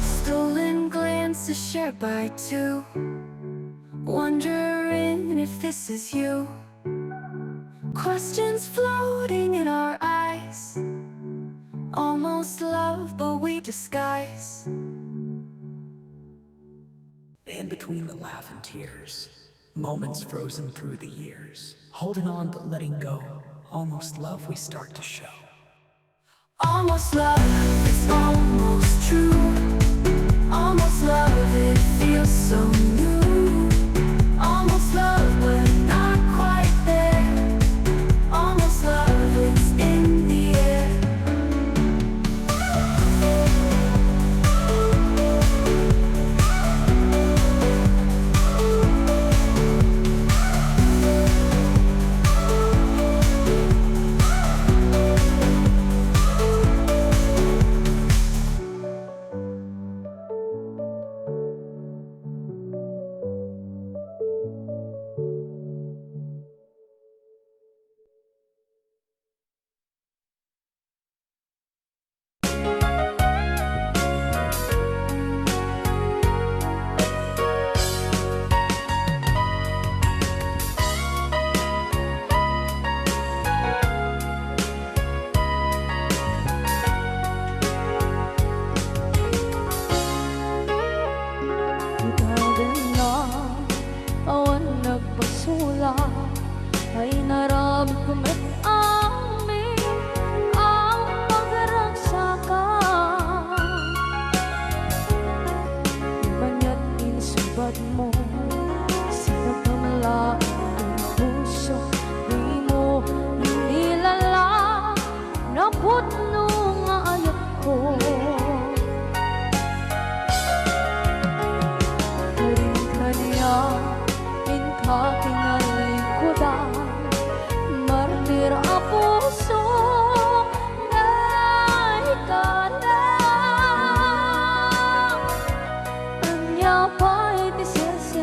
Stolen glances shared by two, wondering if this is you. Questions floating in our eyes. Almost love, but we disguise. In between the laugh and tears, moments frozen through the years. Holding on but letting go. Almost love, we start to show. Almost love, it's almost true. Almost love, it feels so new. Almost love, but not quite there. Almost love, it's in the air. Awan nagpasula ay naramit kumit amin ang pagragsakan. Banya't insubad mo sinagdamla ang puso. Di mo nilala na putno nga ayat ko. Kinalikudan, martir a puso na ikaw. Anya pa'y tisirsi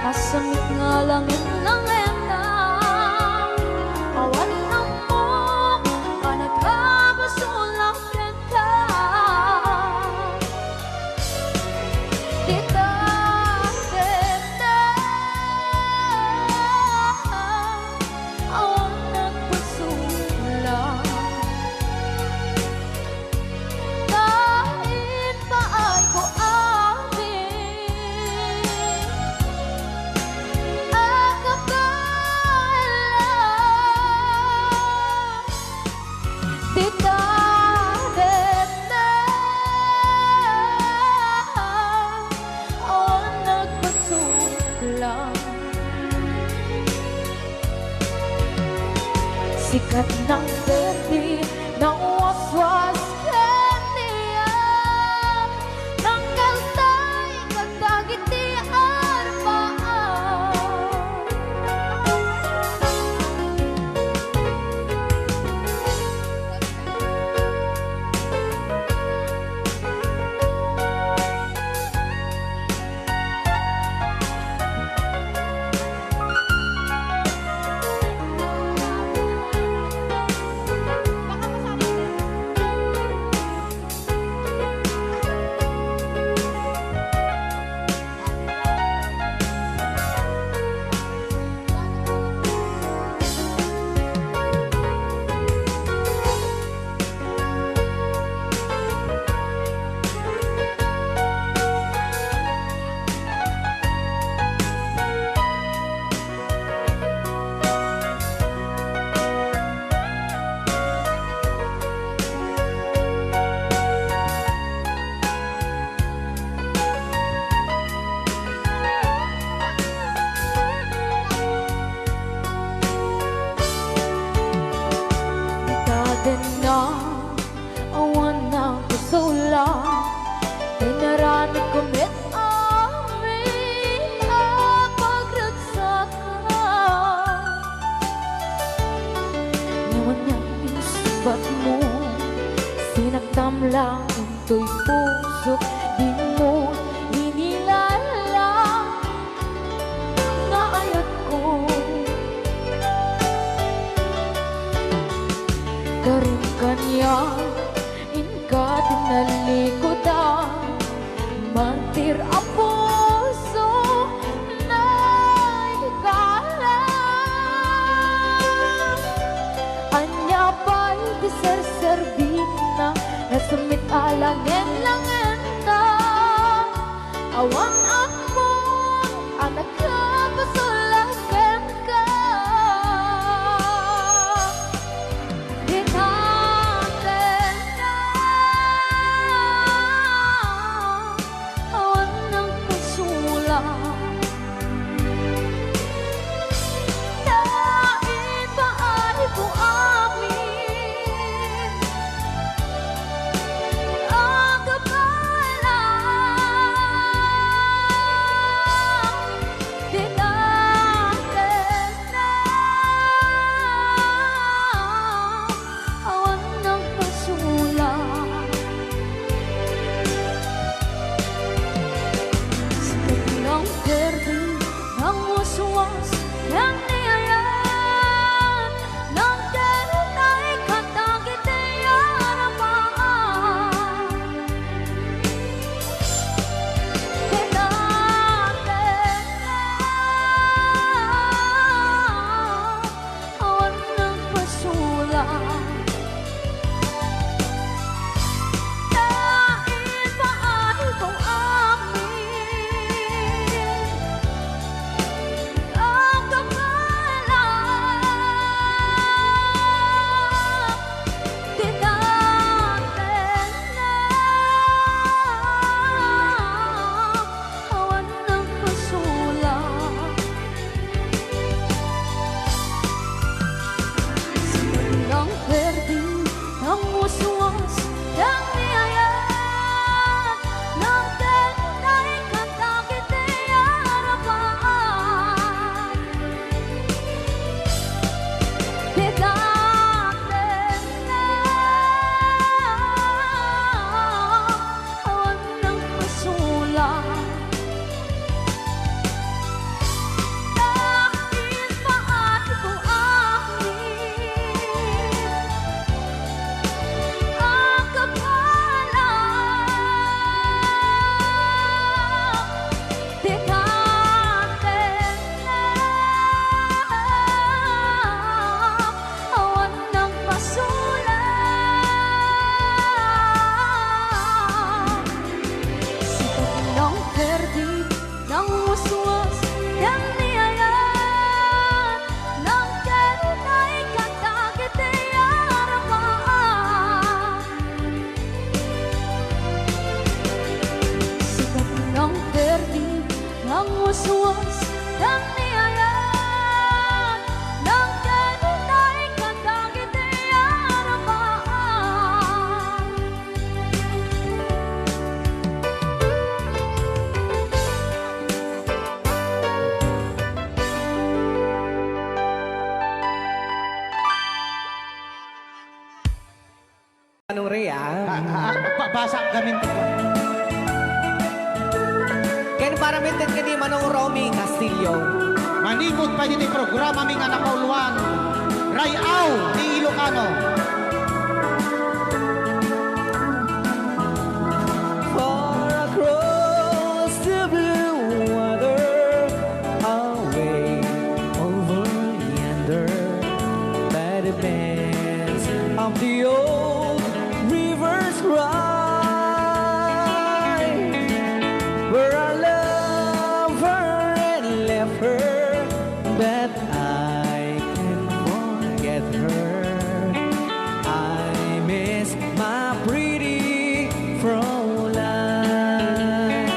Kasamit nga lang na awan ang mo ka nagkabasulang renta. Tita, tita, awan nagpasulang. Kahit pa ay ko sikat ng baby ng waswas kaniya ng kaltay kagdagiti arbaan. Na awan ng kusula dinarami kumit amin ang pagragsakan. Ngayon niyang inusubat mo sinaktam lang into'y puso di mo inilala nga ayat ko. Karin kanya inka tinalikodan mantir a puso na hikala. Anya pa'y diserservin na nasumit alangin langin na awan ako ang nagkapasulagan ka. Ang kapal Manong Ray, Basa gamin ko. Kaya para mintin ka di Manong Romy Castillo. Manipot pa dito programa ming anak kauluan. Rayaw ni Ilocano. Far across the blue water, away over yonder, by the banks of the old rivers ride, where our lover had left her, but I can't forget her. I miss my pretty Fräulein.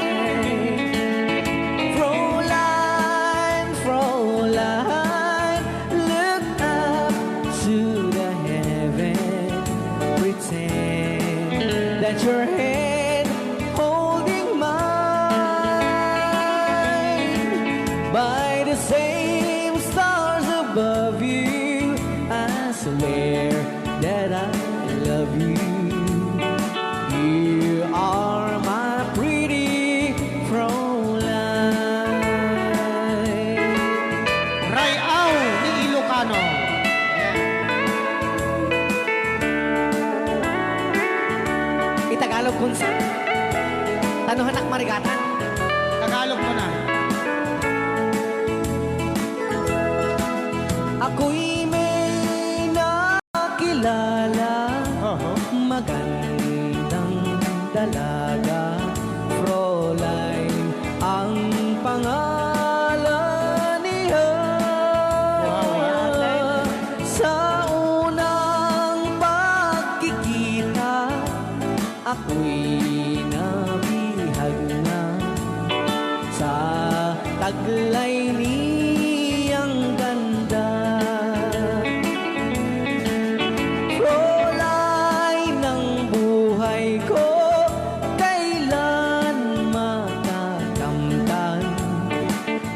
Fräulein, Fräulein, look up to the heaven, pretend that your hand holding mine. By the same stars above you, I swear that I love you. You are my pretty Fräulein. Rayaw ni Ilocano. Itagalog kung sa tanuhan ak marigatan. Tagalog mo na. Ako'y may nakilala, magandang dalaga, Fräulein ang pangalan niya. Sa unang pagkikita, ako'y nabihag na sa taglay niyang ganda. Fräulein ng buhay ko, kailan matakamtan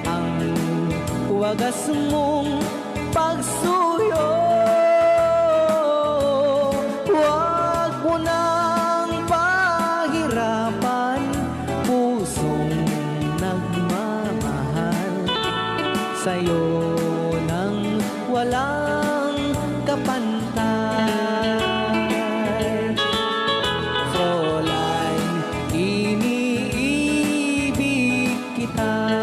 ang wagas mong pagsuyo. Huwag mo nang pahirapan pusong nagmamahal sa'yo nang walang kapantay. Fräulein, iniibig kita.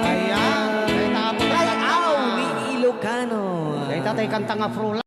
Ayan. Kay tapos. Rayaw ni Ilocano. Kay tatay kanta nga Fräulein.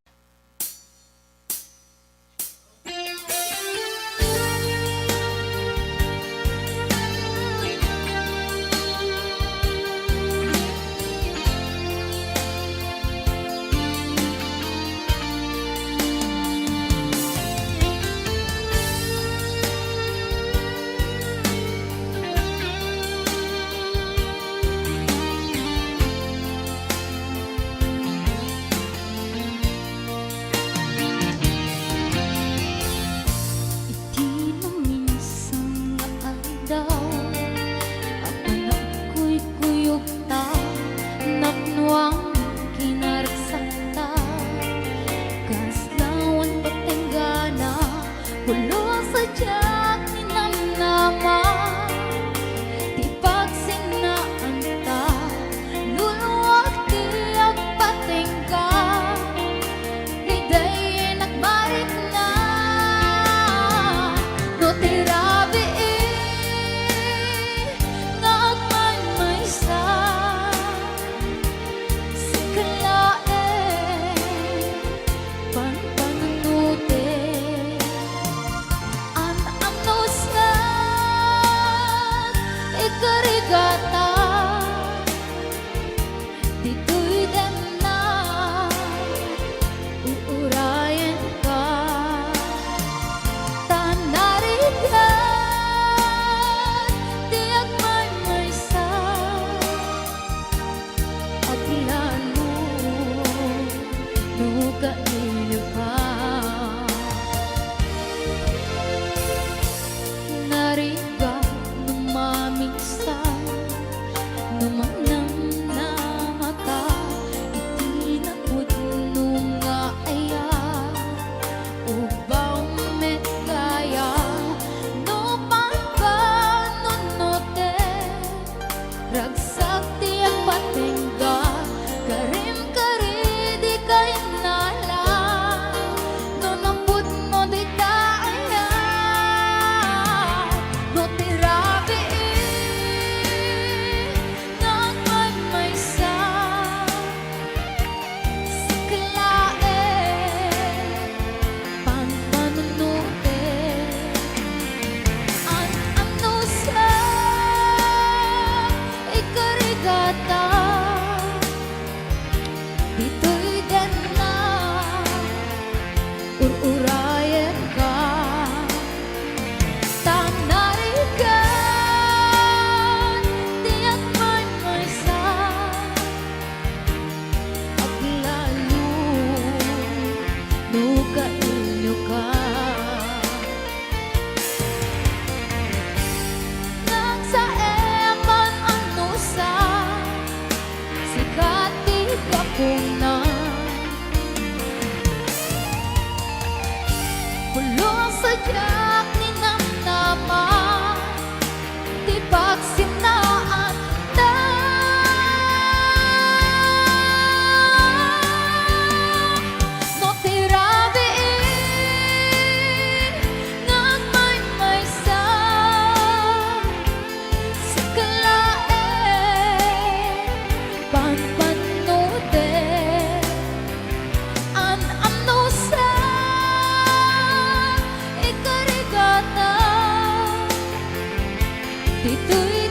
Dito'y